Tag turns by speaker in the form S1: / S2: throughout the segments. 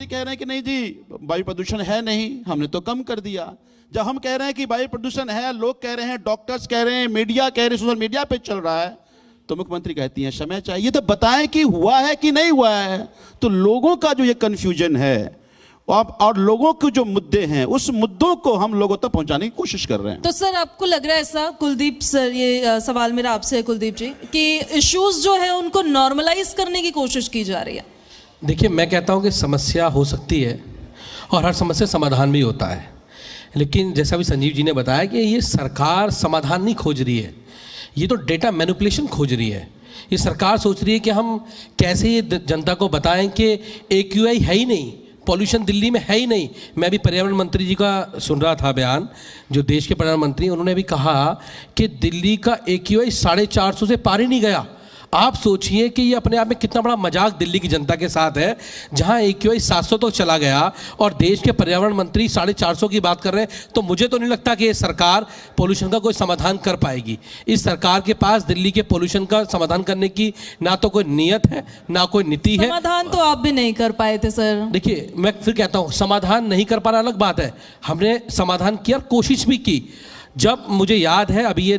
S1: कह रहे हैं कि नहीं जी वायु प्रदूषण है नहीं, हमने तो कम कर दिया। जब हम कह रहे हैं कि वायु प्रदूषण है, लोग कह रहे हैं, डॉक्टर्स कह रहे हैं, मीडिया कह रहे हैं, सोशल मीडिया पे चल रहा है, तो मुख्यमंत्री कहती हैं समय चाहिए। तो बताएं कि हुआ है कि नहीं हुआ है। तो लोगों का जो ये कंफ्यूजन है और लोगों के जो मुद्दे हैं, उस मुद्दों को हम लोगों तक पहुंचाने की कोशिश कर रहे हैं।
S2: तो सर आपको लग रहा है ऐसा, कुलदीप सर, ये सवाल मेरा आपसे है कुलदीप जी, कि इश्यूज जो है उनको नॉर्मलाइज करने की कोशिश की जा रही है?
S3: देखिए, मैं कहता हूँ कि समस्या हो सकती है और हर समस्या समाधान भी होता है, लेकिन जैसा भी संजीव जी ने बताया कि ये सरकार समाधान नहीं खोज रही है, ये तो डेटा मैनिपुलेशन खोज रही है। ये सरकार सोच रही है कि हम कैसे ये जनता को बताएं कि AQI है ही नहीं, पॉल्यूशन दिल्ली में है ही नहीं। मैं भी पर्यावरण मंत्री जी का सुन रहा था बयान, जो देश के पर्यावरण मंत्री, उन्होंने भी कहा कि दिल्ली का AQI 450 से पार ही नहीं गया। आप सोचिए कि ये अपने आप में कितना बड़ा मजाक दिल्ली की जनता के साथ है, जहां AQI 700 तक चला गया और देश के पर्यावरण मंत्री 450 की बात कर रहे हैं। तो मुझे तो नहीं लगता कि ये सरकार पोल्यूशन का कोई समाधान कर पाएगी। इस सरकार के पास दिल्ली के पोल्यूशन का समाधान करने की ना तो कोई नीयत है, ना कोई नीति है।
S2: समाधान तो आप भी नहीं कर पाए थे सर।
S3: देखिए, मैं फिर कहता हूँ, समाधान नहीं कर पा रहा अलग बात है, हमने समाधान किया, कोशिश भी की। जब मुझे याद है, अभी ये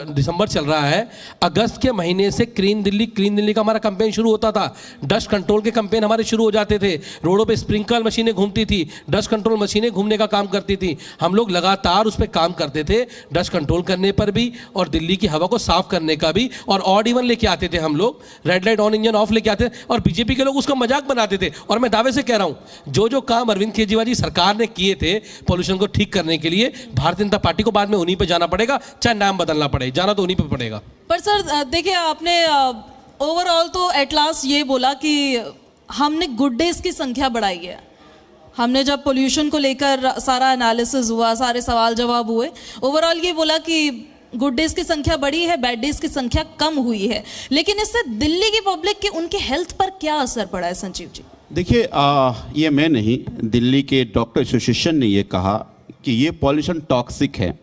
S3: दिसंबर चल रहा है, अगस्त के महीने से क्लीन दिल्ली का हमारा कैंपेन शुरू होता था। डस्ट कंट्रोल के कैंपेन हमारे शुरू हो जाते थे, रोडों पे स्प्रिंकलर मशीनें घूमती थी, डस्ट कंट्रोल मशीनें घूमने का काम करती थी। हम लोग लगातार उस पर काम करते थे, डस्ट कंट्रोल करने पर भी और दिल्ली की हवा को साफ करने का भी। और ऑड इवन लेके आते थे हम लोग, red light on engine of लेके आते थे, और बीजेपी के लोग उसका मजाक बनाते थे। और मैं दावे से कह रहा हूँ, जो काम अरविंद केजरीवाल जी सरकार ने किए थे पॉल्यूशन को ठीक करने के लिए, भारतीय जनता पार्टी को बाद में उन्हीं पे जाना पड़ेगा, चाहे नाम बदलना पड़े, जाना तो उन्हीं पे पड़ेगा।
S2: पर सर देखिए, आपने ओवरऑल तो एट लास्ट ये बोला कि हमने गुड डेज की संख्या बढ़ाई है। हमने जब पोल्यूशन को लेकर सारा एनालिसिस हुआ, सारे सवाल जवाब हुए, ओवरऑल ये बोला कि गुड डेज की संख्या बढ़ी है, बैड डेज की संख्या कम हुई है। लेकिन इससे दिल्ली की पब्लिक के, उनके हेल्थ पर क्या असर पड़ा है संजीव जी?
S1: देखिए, ये मैं नहीं, दिल्ली के डॉक्टर एसोसिएशन ने ये कहा कि ये पॉल्यूशन टॉक्सिक है।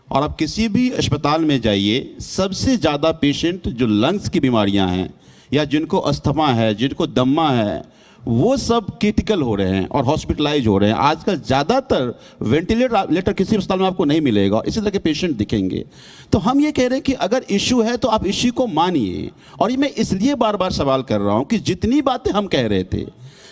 S1: और आप किसी भी अस्पताल में जाइए, सबसे ज़्यादा पेशेंट जो लंग्स की बीमारियां हैं या जिनको अस्थमा है, जिनको दम्मा है, वो सब क्रिटिकल हो रहे हैं और हॉस्पिटलाइज हो रहे हैं। आजकल ज़्यादातर वेंटिलेटर किसी अस्पताल में आपको नहीं मिलेगा, इसी तरह के पेशेंट दिखेंगे। तो हम ये कह रहे हैं कि अगर इशू है तो आप इशू को मानिए। और ये मैं इसलिए बार बार सवाल कर रहा हूँ कि जितनी बातें हम कह रहे थे,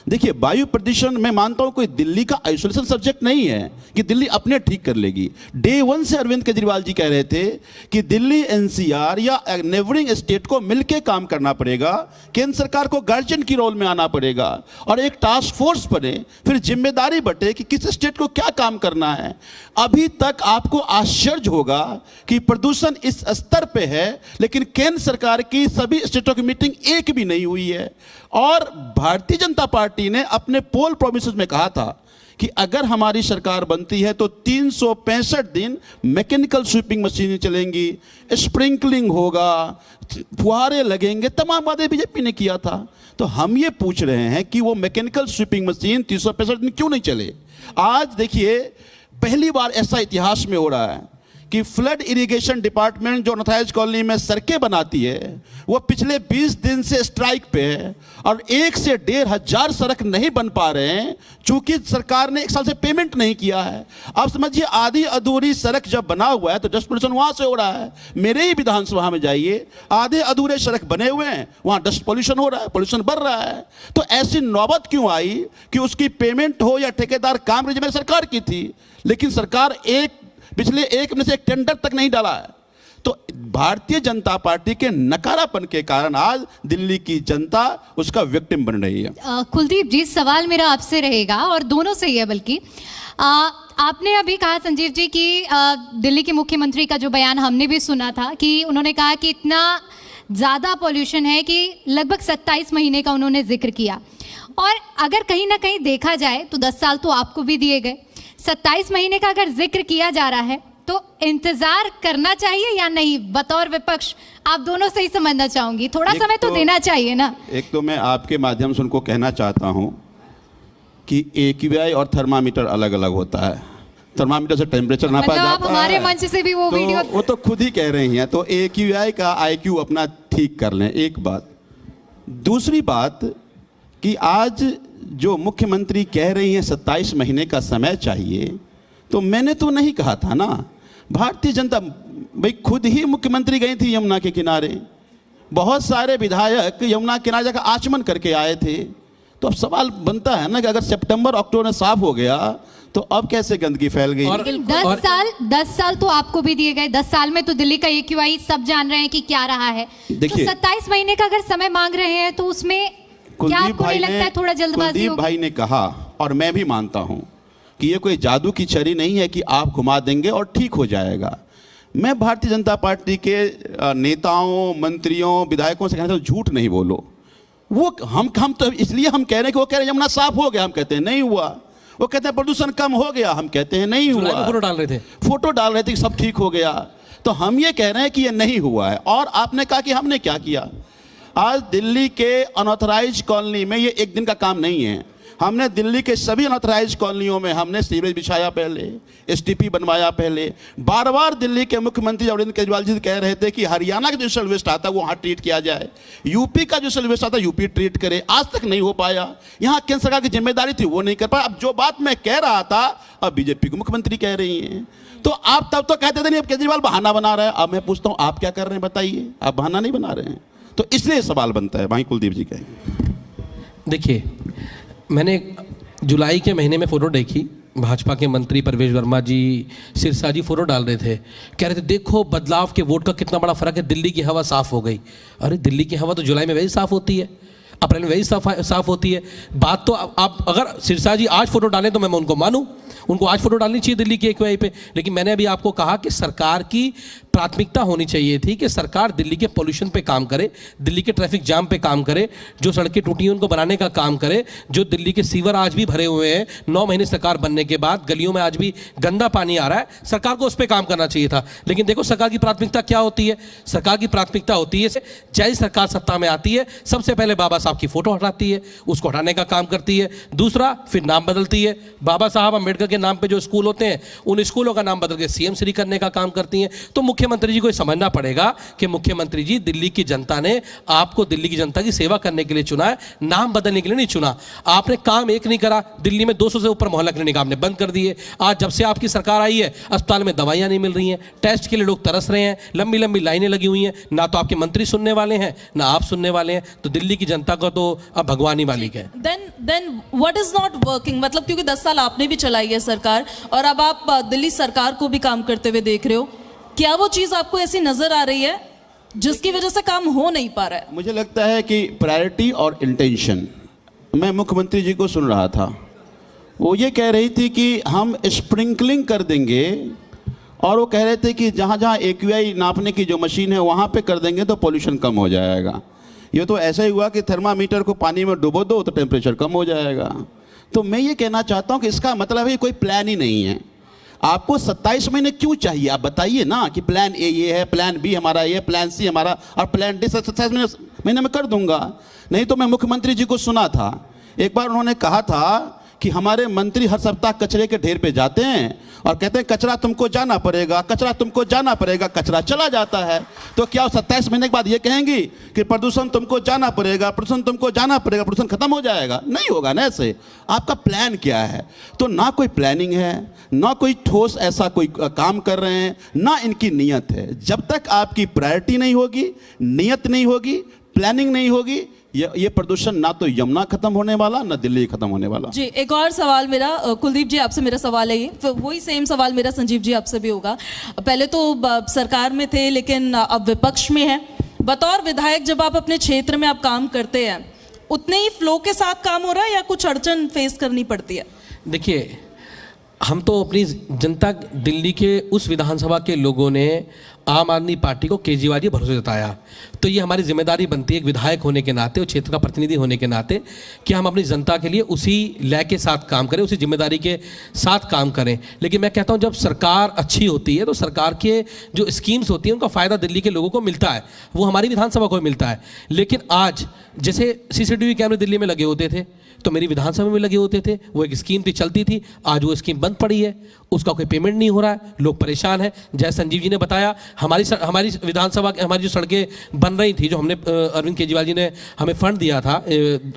S1: देखिए वायु प्रदूषण मैं मानता हूं कोई दिल्ली का आइसोलेशन सब्जेक्ट नहीं है कि दिल्ली अपने ठीक कर लेगी। डे 1 से अरविंद केजरीवाल जी कह रहे थे कि दिल्ली NCR या नेबरिंग स्टेट को मिलकर काम करना पड़ेगा, केंद्र सरकार को गार्जियन की रोल में आना पड़ेगा और एक टास्क फोर्स बने, फिर जिम्मेदारी बटे कि किस स्टेट को क्या काम करना है। अभी तक आपको आश्चर्य होगा कि प्रदूषण इस स्तर पे है, लेकिन केंद्र सरकार की सभी स्टेटों की मीटिंग एक भी नहीं हुई है। और भारतीय जनता पार्टी ने अपने पोल प्रोमिसेस में कहा था कि अगर हमारी सरकार बनती है तो 365 दिन मैकेनिकल स्वीपिंग मशीनें चलेंगी, स्प्रिंकलिंग होगा, फुहारे लगेंगे, तमाम वादे बीजेपी ने किया था। तो हम ये पूछ रहे हैं कि वो मैकेनिकल स्वीपिंग मशीन 365 दिन क्यों नहीं चले? आज देखिए, पहली बार ऐसा इतिहास में हो रहा है कि फ्लड इरिगेशन डिपार्टमेंट जो नथाइज कॉलोनी में सड़कें बनाती है, वो पिछले 20 दिन से स्ट्राइक पे है और 1 से 1.5 हजार सड़क नहीं बन पा रहे हैं, चूंकि सरकार ने 1 साल से पेमेंट नहीं किया है। आप समझिए, आधी अधूरी सड़क जब बना हुआ है तो डस्ट पोल्यूशन वहां से हो रहा है। मेरे ही विधानसभा में जाइए, आधे अधूरे सड़क बने हुए हैं, वहां डस्ट पोल्यूशन हो रहा है, पोल्यूशन बढ़ रहा है। तो ऐसी नौबत क्यों आई कि उसकी पेमेंट हो या ठेकेदार काम जिम्मेदारी सरकार की थी, लेकिन सरकार पिछले 1 महीने से एक टेंडर तक नहीं डाला है। तो भारतीय जनता पार्टी के नकारापन के कारण आज दिल्ली की जनता उसका विक्टिम बन रही है।
S4: कुलदीप जी, सवाल मेरा आपसे रहेगा और दोनों से ही है, बल्कि आपने अभी कहा संजीव जी कि दिल्ली के मुख्यमंत्री का जो बयान हमने भी सुना था कि उन्होंने कहा कि इतना ज़्यादा पॉल्यूशन है कि लगभग 27 महीने का उन्होंने जिक्र किया। और अगर कहीं ना कहीं देखा जाए तो 10 साल तो आपको भी दिए गए, 27 महीने का अगर जिक्र किया जा रहा है तो इंतजार करना चाहिए या नहीं? बतौर विपक्ष आप दोनों से ही समझना चाहूंगी, थोड़ा समय तो देना चाहिए ना।
S1: एक तो मैं आपके माध्यम से उनको कहना चाहता हूं कि AQI और थर्मामीटर अलग अलग होता है। थर्मामीटर से टेम्परेचर नापा जाता है,
S4: हमारे मंच से भी वो वीडियो,
S1: वो तो खुद ही कह रही हैं। तो AQI का IQ अपना ठीक कर लें, एक बात। दूसरी बात कि आज जो मुख्यमंत्री कह रही हैं 27 महीने का समय चाहिए, तो मैंने तो नहीं कहा था ना। भारतीय जनता भाई खुद ही मुख्यमंत्री गई थी यमुना के किनारे, बहुत सारे विधायक यमुना किनारे जाकर आचमन करके आए थे। तो अब सवाल बनता है ना कि अगर सितंबर अक्टूबर में साफ हो गया तो अब कैसे गंदगी फैल गई।
S3: और-
S4: 10 साल तो आपको भी दिए गए। 10 साल में तो दिल्ली का AQI सब जान रहे हैं कि क्या रहा है। तो
S1: देखिए-
S4: 27 महीने का अगर समय मांग रहे हैं तो उसमें क्या आपको नहीं लगता है थोड़ा जल्दबाजी
S1: कुलदीप
S4: होगी?
S1: भाई ने कहा, और मैं भी मानता हूं कि ये कोई जादू की छड़ी नहीं है कि आप घुमा देंगे और ठीक हो जाएगा। मैं भारतीय जनता पार्टी के नेताओं, मंत्रियों, विधायकों से कहना चाहता हूं, झूठ नहीं बोलो। वो हम तो इसलिए हम कह रहे हैं कि वो कह रहे हैं यमुना साफ हो गया, हम कहते हैं नहीं हुआ। वो कहते हैं प्रदूषण कम हो गया, हम कहते हैं नहीं
S3: जुलाई में
S1: हुआ।
S3: फोटो डाल रहे थे।
S1: फोटो डाल रहे थे कि सब ठीक हो गया। तो हम ये कह रहे हैं कि ये नहीं हुआ है। और आपने कहा कि हमने क्या किया। आज दिल्ली के अनऑथराइज कॉलोनी में ये एक दिन का काम नहीं है। हमने दिल्ली के सभी अनऑथराइज कॉलोनियों में हमने सीवरेज बिछाया, पहले STP बनवाया। पहले बार बार दिल्ली के मुख्यमंत्री अरविंद केजरीवाल जी कह रहे थे कि हरियाणा का जो सोशल वेस्ट आता है वो वहाँ ट्रीट किया जाए, यूपी का जो सोशल वेस्ट आता है यूपी ट्रीट करे। आज तक नहीं हो पाया। यहाँ केंद्र सरकार की जिम्मेदारी थी, वो नहीं कर पाया। अब जो बात मैं कह रहा था अब बीजेपी को मुख्यमंत्री कह रही हैं। तो आप तब तो कहते थे नहीं, अब केजरीवाल बहाना बना रहा है। अब मैं पूछता हूँ आप क्या कर रहे हैं बताइए। आप बहाना नहीं बना रहे हैं। तो इसलिए सवाल बनता है। भाई कुलदीप जी कहेंगे।
S3: देखिए, मैंने जुलाई के महीने में फ़ोटो देखी, भाजपा के मंत्री परवेश वर्मा जी, सिरसा जी फ़ोटो डाल रहे थे, कह रहे थे देखो बदलाव के वोट का कितना बड़ा फ़र्क है, दिल्ली की हवा साफ़ हो गई। अरे दिल्ली की हवा तो जुलाई में वही साफ़ होती है, अप्रैल में वही साफ़ होती है। बात तो आप अगर सिरसा जी आज फ़ोटो डालें तो मैं उनको मानूं, उनको आज फ़ोटो डालनी चाहिए दिल्ली के AQI पे। लेकिन मैंने अभी आपको कहा कि सरकार की प्राथमिकता होनी चाहिए थी कि सरकार दिल्ली के पोल्यूशन पे काम करे, दिल्ली के ट्रैफिक जाम पे काम करे, जो सड़कें टूटी हैं उनको बनाने का काम करे, जो दिल्ली के सीवर आज भी भरे हुए हैं 9 महीने सरकार बनने के बाद, गलियों में आज भी गंदा पानी आ रहा है, सरकार को उस पर काम करना चाहिए था। लेकिन देखो सरकार की प्राथमिकता क्या होती है। सरकार की प्राथमिकता होती है जैसे सरकार सत्ता में आती है सबसे पहले बाबा साहब की फ़ोटो हटाती है, उसको हटाने का काम करती है। दूसरा, फिर नाम बदलती है। बाबा साहब अम्बेडकर के नाम पे जो स्कूल होते हैं उन स्कूलों का नाम बदल के CM श्री करने का काम करती हैं। तो मुख्यमंत्री जी को समझना पड़ेगा कि मुख्यमंत्री जी, दिल्ली की जनता ने आपको दिल्ली की जनता की सेवा करने के लिए चुना है, नाम बदलने के लिए नहीं चुना। आपने काम एक नहीं करा। दिल्ली में 200 से ऊपर मोहल्ला क्लिनिक आपने बंद कर दिए। आज जब से आपकी सरकार आई है अस्पताल में दवाइयां नहीं मिल रही हैं, टेस्ट के लिए लोग तरस रहे हैं, लंबी लंबी लाइनें लगी हुई हैं। ना तो आपके मंत्री सुनने वाले हैं ना आप सुनने वाले हैं। तो दिल्ली की जनता का तो अब भगवान ही मालिक है।
S2: Then what is not working, मतलब क्योंकि 10 साल आपने भी चलाई है सरकार और अब आप दिल्ली सरकार को भी काम करते हुए देख रहे हो, क्या वो चीज आपको ऐसी नजर आ रही है जिसकी वजह से काम हो नहीं पा रहा है?
S1: मुझे लगता है कि प्रायोरिटी और इंटेंशन। मैं मुख्यमंत्री जी को सुन रहा था, वो ये कह रही थी कि हम स्प्रिंकलिंग कर देंगे, और वो कह रहे थे कि जहाँ जहाँ AQI नापने की जो मशीन है वहाँ पे कर देंगे तो पोल्यूशन कम हो जाएगा। ये तो ऐसा ही हुआ कि थर्मामीटर को पानी में डुबो दो तो टेम्परेचर कम हो जाएगा। तो मैं ये कहना चाहता हूँ कि इसका मतलब है कोई प्लान ही नहीं है। आपको 27 महीने क्यों चाहिए? आप बताइए ना कि प्लान A ये है, प्लान B हमारा ये, प्लान C हमारा, और प्लान D 27 महीने में कर दूंगा। नहीं तो मैं मुख्यमंत्री जी को सुना था, एक बार उन्होंने कहा था कि हमारे मंत्री हर सप्ताह कचरे के ढेर पे जाते हैं और कहते हैं कचरा तुमको जाना पड़ेगा, कचरा तुमको जाना पड़ेगा, कचरा चला जाता है। तो क्या 27 महीने के बाद ये कहेंगी कि प्रदूषण तुमको जाना पड़ेगा, प्रदूषण तुमको जाना पड़ेगा, प्रदूषण खत्म हो जाएगा? नहीं होगा ना ऐसे। आपका प्लान क्या है? तो ना कोई प्लानिंग है, ना कोई ठोस ऐसा कोई काम कर रहे हैं, ना इनकी नीयत है। जब तक आपकी प्रायोरिटी नहीं होगी, नीयत नहीं होगी, प्लानिंग नहीं होगी, ये प्रदूषण ना तो यमुना खत्म होने वाला ना दिल्ली खत्म होने वाला।
S2: जी, एक और सवाल मेरा, कुलदीप जी आपसे मेरा सवाल है ये, वही सेम सवाल मेरा संजीव जी आपसे भी होगा। पहले तो सरकार में थे लेकिन अब विपक्ष में है। बतौर विधायक जब आप अपने क्षेत्र में आप काम करते हैं, उतने ही फ्लो के साथ काम हो रहा है या कुछ अड़चन फेस करनी पड़ती है?
S3: देखिए, हम तो अपनी जनता, दिल्ली के उस विधानसभा के लोगों ने आम आदमी पार्टी को केजरीवाल जी भरोसे जताया, तो ये हमारी जिम्मेदारी बनती है एक विधायक होने के नाते और क्षेत्र का प्रतिनिधि होने के नाते कि हम अपनी जनता के लिए उसी लय के साथ काम करें, उसी जिम्मेदारी के साथ काम करें। लेकिन मैं कहता हूँ जब सरकार अच्छी होती है तो सरकार के जो स्कीम्स होती हैं उनका फ़ायदा दिल्ली के लोगों को मिलता है, वो हमारी विधानसभा को मिलता है। लेकिन आज जैसे CCTV कैमरे दिल्ली में लगे होते थे तो मेरी विधानसभा में लगे होते थे, वो एक स्कीम थी, चलती थी, आज वो स्कीम बंद पड़ी है, उसका कोई पेमेंट नहीं हो रहा है, लोग परेशान हैं। जैसे संजीव जी ने बताया, हमारी विधानसभा, हमारी जो सड़कें बन रही थी, जो हमने अरविंद केजरीवाल जी ने हमें फंड दिया था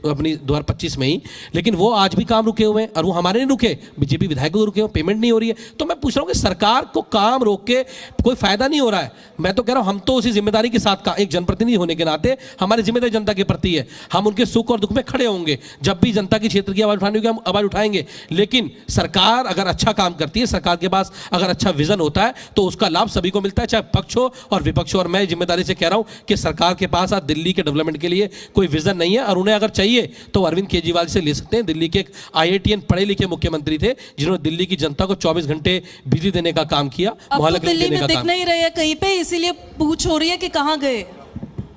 S3: अपनी 2025 में ही, लेकिन वो आज भी काम रुके हुए हैं और वो हमारे नहीं रुके, बीजेपी विधायकों को रुके हुए, पेमेंट नहीं हो रही है। तो मैं पूछ रहा हूँ कि सरकार को काम रोक के कोई फायदा नहीं हो रहा है। मैं तो कह रहा हूँ हम तो उसी जिम्मेदारी के साथ एक जनप्रतिनिधि होने के नाते हमारी जिम्मेदारी जनता के प्रति है, हम उनके सुख और दुख में खड़े होंगे, जब भी जनता की क्षेत्र की आवाज उठानी होगी हम आवाज उठाएंगे। लेकिन सरकार अगर अच्छा काम करती है, सरकार के पास अगर अच्छा विजन होता है तो उसका लाभ सभी को मिलता है, चाहे पक्ष हो और विपक्ष हो। और मैं जिम्मेदारी से कह रहा हूं कि सरकार के पास आज दिल्ली के डेवलपमेंट के लिए कोई विजन नहीं है, और उन्हें अगर चाहिए तो अरविंद केजरीवाल से ले सकते हैं। दिल्ली के एक IITian पढ़े लिखे मुख्यमंत्री थे जिन्होंने दिल्ली की जनता को 24 घंटे बिजली देने का काम किया,
S2: अब
S3: मोहल्ला
S2: तो
S3: क्लिनिक
S2: दिल्ली
S3: देने
S2: में
S3: का
S2: दिख
S3: काम।
S2: नहीं रहे हैं कहीं पे, इसीलिए पूछ हो रही है कि कहाँ गए।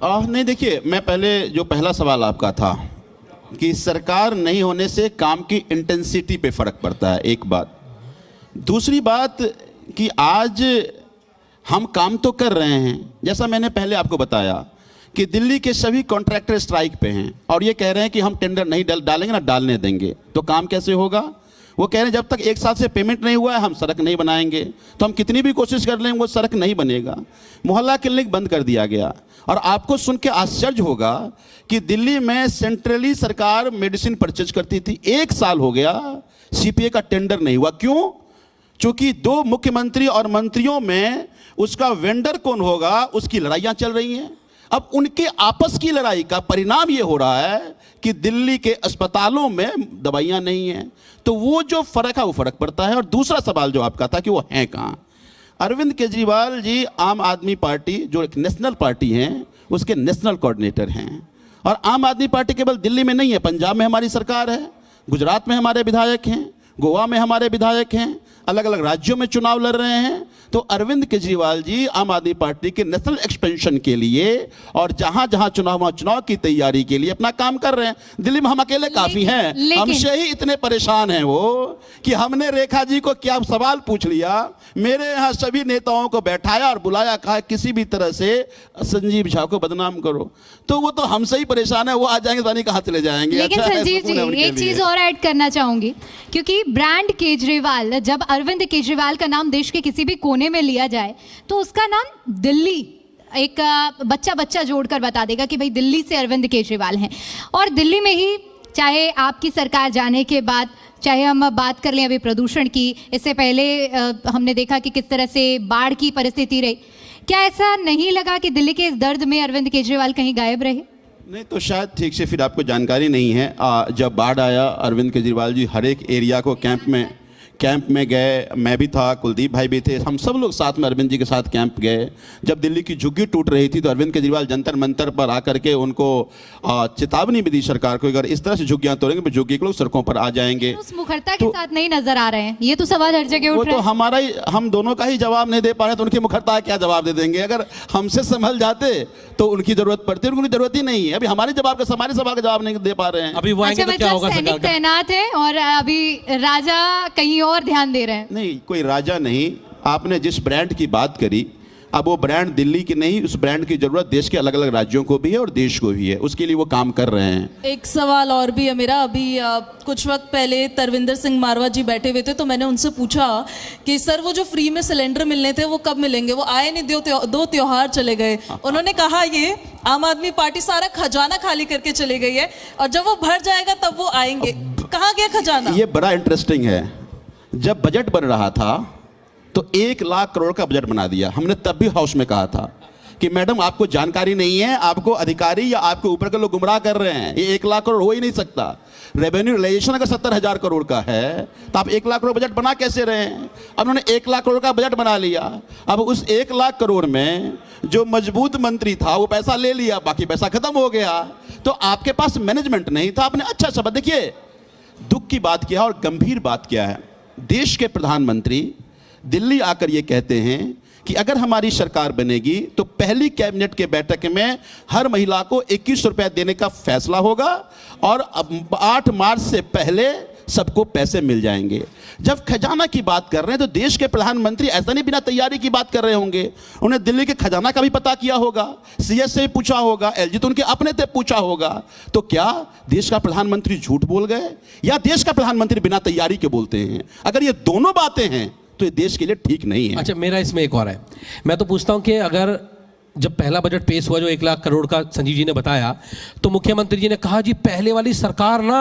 S1: नहीं देखिए, मैं पहले जो पहला सवाल आपका था कि सरकार नहीं होने से काम की इंटेंसिटी पे फर्क पड़ता है, एक बात। दूसरी बात कि आज हम काम तो कर रहे हैं, जैसा मैंने पहले आपको बताया कि दिल्ली के सभी कॉन्ट्रैक्टर स्ट्राइक पे हैं और ये कह रहे हैं कि हम टेंडर नहीं डालेंगे ना डालने देंगे, तो काम कैसे होगा। वो कह रहे हैं जब तक एक साल से पेमेंट नहीं हुआ है हम सड़क नहीं बनाएंगे, तो हम कितनी भी कोशिश कर लेंगे वो सड़क नहीं बनेगा। मोहल्ला क्लिनिक बंद कर दिया गया, और आपको सुन के आश्चर्य होगा कि दिल्ली में सेंट्रली सरकार मेडिसिन परचेज करती थी, 1 साल हो गया CPA का टेंडर नहीं हुआ। क्यों? चूंकि 2 मुख्यमंत्री और मंत्रियों में उसका वेंडर कौन होगा उसकी लड़ाइयां चल रही हैं। अब उनके आपस की लड़ाई का परिणाम ये हो रहा है कि दिल्ली के अस्पतालों में दवाइयां नहीं हैं, तो वो जो फर्क है वो फर्क पड़ता है। और दूसरा सवाल जो आपका था कि वो हैं कहाँ, अरविंद केजरीवाल जी आम आदमी पार्टी जो एक नेशनल पार्टी है उसके नेशनल कोऑर्डिनेटर हैं, और आम आदमी पार्टी केवल दिल्ली में नहीं है, पंजाब में हमारी सरकार है, गुजरात में हमारे विधायक हैं, गोवा में हमारे विधायक हैं, अलग अलग राज्यों में चुनाव लड़ रहे हैं। तो अरविंद केजरीवाल जी आम आदमी पार्टी के नेशनल एक्सपेंशन के लिए और जहां जहां चुनाव की तैयारी के लिए अपना काम कर रहे हैं। दिल्ली में हम अकेले काफी हैं, हमसे ही इतने परेशान हैं वो कि हमने रेखा जी को क्या सवाल पूछ लिया, मेरे यहाँ सभी नेताओं को बैठाया और बुलाया, कहा किसी भी तरह से संजीव झा को बदनाम करो, तो वो तो हमसे ही परेशान है, वो आ जाएंगे पानी कहाँ चले जाएंगे।
S4: लेकिन
S1: अच्छा
S4: संजीव जी एक चीज और ऐड करना चाहूंगी, क्योंकि ब्रांड केजरीवाल, जब अरविंद केजरीवाल का नाम देश के किसी भी कोने में लिया जाए तो उसका नाम दिल्ली एक बच्चा जोड़कर बता देगा कि भाई दिल्ली से अरविंद केजरीवाल हैं। और दिल्ली में ही चाहे आपकी सरकार जाने के बाद, चाहे हम बात कर लें अभी प्रदूषण की, इससे पहले हमने देखा कि किस तरह से बाढ़ की परिस्थिति रही, क्या ऐसा नहीं लगा कि दिल्ली के इस दर्द में अरविंद केजरीवाल कहीं गायब रहे?
S1: नहीं, तो शायद ठीक से फिर आपको जानकारी नहीं है। जब बाढ़ आया अरविंद केजरीवाल जी हर एक एरिया को कैंप में गए, मैं भी था, कुलदीप भाई भी थे, हम सब लोग साथ में अरविंद जी के साथ कैंप गए। जब दिल्ली की झुग्गी टूट रही थी तो अरविंद केजरीवाल जंतर मंतर पर आकर के उनको चेतावनी भी दी सरकार को, अगर इस तरह से झुग्गियां तोड़ेंगे तो झुग्गी के लोग सड़कों पर आ जाएंगे।
S4: उस मुखरता के साथ नहीं नजर आ रहे हैं, ये तो सवाल हर जगह उठ रहा है।
S1: वो तो हम दोनों का ही जवाब नहीं दे पा रहे, तो उनकी मुखरता क्या जवाब दे देंगे। अगर हमसे संभल जाते तो उनकी जरूरत पड़ती, उनकी जरूरत ही नहीं है। अभी हमारे सवाल का जवाब नहीं दे पा रहे हैं।
S3: अभी वो आएंगे तो क्या होगा?
S4: सैनिक तैनात है और अभी राजा कहीं और ध्यान दे रहे हैं।
S1: नहीं, कोई राजा नहीं। आपने जिस ब्रांड की बात करी, अब वो ब्रांड दिल्ली की नहीं, उस ब्रांड की जरूरत देश के अलग अलग राज्यों को भी है और देश को भी है, उसके लिए वो काम कर रहे हैं।
S2: एक सवाल और भी है मेरा। अभी कुछ वक्त पहले तरविंदर सिंह मारवा जी बैठे हुए थे, तो मैंने उनसे पूछा कि सर वो जो फ्री में सिलेंडर मिलने थे वो कब मिलेंगे? वो आए नहीं, 2 त्योहार चले गए। उन्होंने कहा ये आम आदमी पार्टी सारा खजाना खाली करके चली गई है और जब वो भर जाएगा तब वो आएंगे। कहाँ गया खजाना?
S1: ये बड़ा इंटरेस्टिंग है। जब बजट बन रहा था तो 1 लाख करोड़ का बजट बना दिया। हमने तब भी हाउस में कहा था कि मैडम आपको जानकारी नहीं है, आपको अधिकारी या आपके ऊपर के लोग गुमराह कर रहे हैं, ये 1 लाख करोड़ हो ही नहीं सकता। रेवेन्यू रियलाइजेशन अगर 70,000 करोड़ का है तो आप 1 लाख करोड़ बजट बना कैसे रहे हैं? अब उन्होंने 1 लाख करोड़ का बजट बना लिया। अब उस 1 लाख करोड़ में जो मजबूत मंत्री था वो पैसा ले लिया, बाकी पैसा खत्म हो गया। तो आपके पास मैनेजमेंट नहीं था। आपने अच्छा शब्द, देखिए दुख की बात क्या है और गंभीर बात क्या है। देश के प्रधानमंत्री दिल्ली आकर ये कहते हैं कि अगर हमारी सरकार बनेगी तो पहली कैबिनेट के बैठक में हर महिला को 21 रुपए देने का फैसला होगा और 8 मार्च से पहले सबको पैसे मिल जाएंगे। जब खजाना की बात कर रहे हैं तो देश के प्रधानमंत्री ऐसा नहीं बिना तैयारी की बात कर रहे होंगे, उन्हें दिल्ली के खजाना का भी पता किया होगा, CS से पूछा होगा, LG तो उनके अपने से पूछा होगा। तो क्या देश का प्रधानमंत्री झूठ बोल गए या देश का प्रधानमंत्री बिना तैयारी के बोलते हैं? अगर ये दोनों बातें हैं तो ये देश के लिए ठीक नहीं है।
S3: अच्छा, मेरा इसमें एक और है। मैं तो पूछता हूं कि अगर जब पहला बजट पेश हुआ जो 1 लाख करोड़ का संजीव जी ने बताया, तो मुख्यमंत्री जी ने कहा जी पहले वाली सरकार ना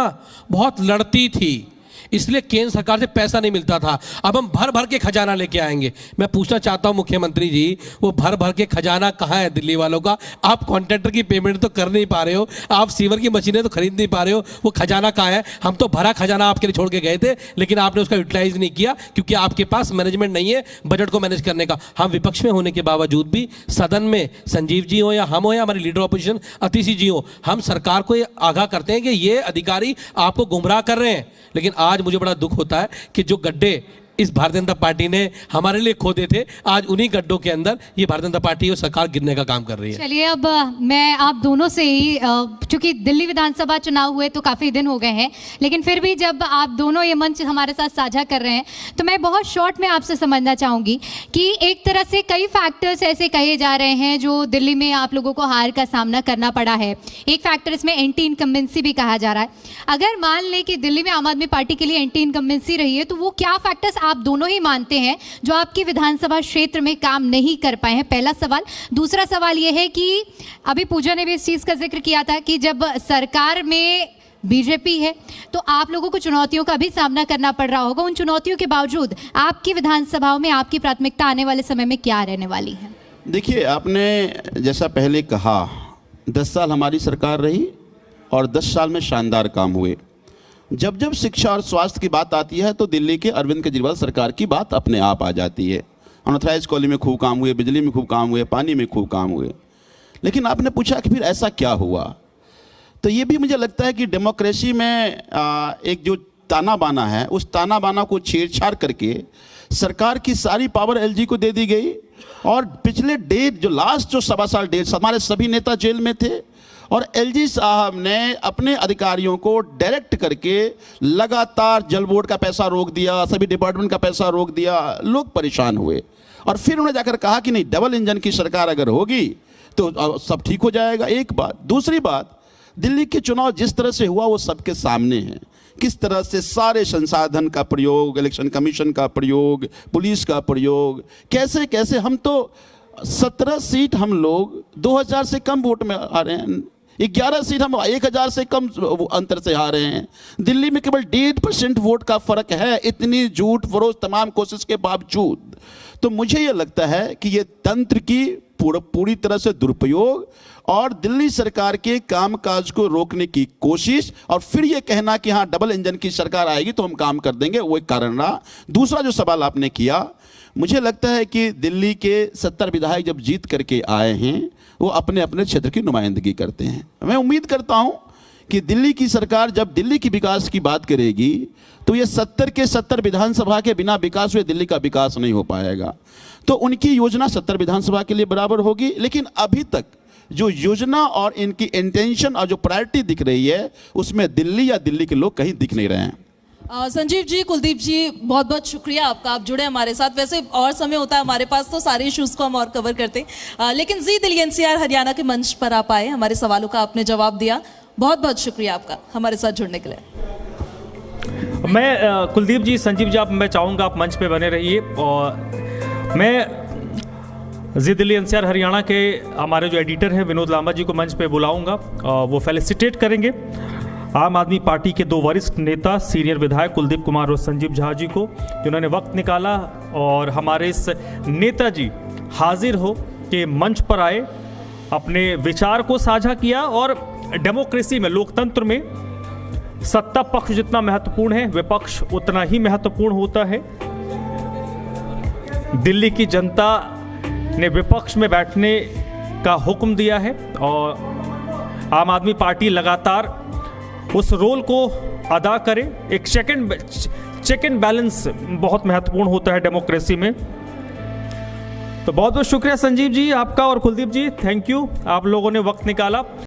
S3: बहुत लड़ती थी, इसलिए केंद्र सरकार से पैसा नहीं मिलता था, अब हम भर भर के खजाना लेके आएंगे। मैं पूछना चाहता हूं मुख्यमंत्री जी, वो भर भर के खजाना कहाँ है दिल्ली वालों का? आप कॉन्ट्रैक्टर की पेमेंट तो कर नहीं पा रहे हो, आप सीवर की मशीनें तो खरीद नहीं पा रहे हो, वो खजाना कहाँ है? हम तो भरा खजाना आपके लिए छोड़ के गए थे, लेकिन आपने उसका यूटिलाइज नहीं किया क्योंकि आपके पास मैनेजमेंट नहीं है बजट को मैनेज करने का। हम विपक्ष में होने के बावजूद भी सदन में संजीव जी हो या हम हो या हमारे लीडर ऑपोजिशन अतिशी जी हो, हम सरकार को ये आगाह करते हैं कि ये अधिकारी आपको गुमराह कर रहे हैं। लेकिन आज मुझे बड़ा दुख होता है कि जो गड्ढे इस भारतीय जनता पार्टी ने हमारे लिए खोदे थे, आज उन्हीं गड्ढों के अंदर ये भारतीय जनता पार्टी और सरकार गिरने का काम कर रही है।
S4: चलिए, अब मैं आप दोनों से ही, चूंकि दिल्ली विधानसभा चुनाव हुए तो काफ़ी दिन हो गए हैं, लेकिन फिर भी जब आप दोनों ये मंच हमारे साथ साझा कर रहे हैं तो मैं बहुत शॉर्ट में आपसे समझना चाहूँगी कि एक तरह से कई फैक्टर्स ऐसे कहे जा रहे हैं जो दिल्ली में आप लोगों को हार का सामना करना पड़ा है। एक फैक्टर इसमें एंटी इनकम्बेंसी भी कहा जा रहा है। अगर मान लें कि दिल्ली में आम आदमी पार्टी के लिए एंटी इनकम्बेंसी रही है, तो वो क्या फैक्टर्स आप दोनों ही मानते हैं जो आपकी विधानसभा क्षेत्र में काम नहीं कर पाए हैं? पहला सवाल। दूसरा सवाल यह है कि अभी पूजा ने भी इस चीज का जिक्र किया था कि जब सरकार में बीजेपी है तो आप लोगों को चुनौतियों का भी सामना करना पड़ रहा होगा। उन चुनौतियों के बावजूद आपकी विधानसभाओं में आपकी प्राथमिकता आने वाले समय में क्या रहने वाली है?
S1: देखिए, आपने जैसा पहले कहा 10 साल हमारी सरकार रही और 10 साल में शानदार काम हुए। जब जब शिक्षा और स्वास्थ्य की बात आती है तो दिल्ली के अरविंद केजरीवाल सरकार की बात अपने आप आ जाती है। अनऑथराइज कॉलोनी में खूब काम हुए, बिजली में खूब काम हुए, पानी में खूब काम हुए। लेकिन आपने पूछा कि फिर ऐसा क्या हुआ, तो ये भी मुझे लगता है कि डेमोक्रेसी में एक जो ताना बाना है, उस ताना बाना को छेड़छाड़ करके सरकार की सारी पावर एलजी को दे दी गई। और पिछले लास्ट जो 1.25 साल हमारे सभी नेता जेल में थे और एलजी साहब ने अपने अधिकारियों को डायरेक्ट करके लगातार जल बोर्ड का पैसा रोक दिया, सभी डिपार्टमेंट का पैसा रोक दिया, लोग परेशान हुए। और फिर उन्होंने जाकर कहा कि नहीं, डबल इंजन की सरकार अगर होगी तो सब ठीक हो जाएगा। एक बात। दूसरी बात, दिल्ली के चुनाव जिस तरह से हुआ वो सबके सामने है। किस तरह से सारे संसाधन का प्रयोग, इलेक्शन कमीशन का प्रयोग, पुलिस का प्रयोग, कैसे कैसे हम तो 17 सीट हम लोग 2000 से कम वोट में आ रहे हैं, 11 सीट हम 1000 से कम अंतर से हारे हैं। दिल्ली में केवल 1.5% वोट का फर्क है, इतनी झूठ फरोश तमाम कोशिश के बावजूद। तो मुझे ये लगता है कि ये तंत्र की पूरी तरह से दुरुपयोग और दिल्ली सरकार के कामकाज को रोकने की कोशिश, और फिर ये कहना कि हाँ डबल इंजन की सरकार आएगी तो हम काम कर देंगे, वो एक कारण रहा। दूसरा जो सवाल आपने किया, मुझे लगता है कि दिल्ली के 70 विधायक जब जीत करके आए हैं वो अपने अपने क्षेत्र की नुमाइंदगी करते हैं। मैं उम्मीद करता हूं कि दिल्ली की सरकार जब दिल्ली की विकास की बात करेगी तो ये 70 के 70 विधानसभा के बिना विकास हुए दिल्ली का विकास नहीं हो पाएगा। तो उनकी योजना 70 विधानसभा के लिए बराबर होगी। लेकिन अभी तक जो योजना और इनकी इंटेंशन और जो प्रायोरिटी दिख रही है उसमें दिल्ली या दिल्ली के लोग कहीं दिख नहीं रहे हैं।
S2: संजीव जी, कुलदीप जी, बहुत बहुत शुक्रिया आपका, आप जुड़े हमारे साथ। वैसे और समय होता है हमारे पास तो सारे इश्यूज को हम और कवर करते, लेकिन जी दिल्ली एनसीआर हरियाणा के मंच पर आप आए, हमारे सवालों का आपने जवाब दिया। बहुत बहुत शुक्रिया आपका हमारे साथ जुड़ने के लिए।
S5: मैं कुलदीप जी, संजीव जी, मैं चाहूँगा आप मंच पे बने रहिए। और मैं जी दिल्ली एनसीआर हरियाणा के हमारे जो एडिटर हैं विनोद लांबा जी को मंच पे बुलाऊंगा, वो फेलिसिटेट करेंगे आम आदमी पार्टी के 2 वरिष्ठ नेता सीनियर विधायक कुलदीप कुमार और संजीव झा जी को, जिन्होंने वक्त निकाला और हमारे इस नेताजी हाजिर हो के मंच पर आए, अपने विचार को साझा किया। और डेमोक्रेसी में, लोकतंत्र में सत्ता पक्ष जितना महत्वपूर्ण है, विपक्ष उतना ही महत्वपूर्ण होता है। दिल्ली की जनता ने विपक्ष में बैठने का हुक्म दिया है और आम आदमी पार्टी लगातार उस रोल को अदा करे। एक चेक एंड बैलेंस बहुत महत्वपूर्ण होता है डेमोक्रेसी में। तो बहुत बहुत शुक्रिया संजीव जी आपका और कुलदीप जी, थैंक यू, आप लोगों ने वक्त निकाला।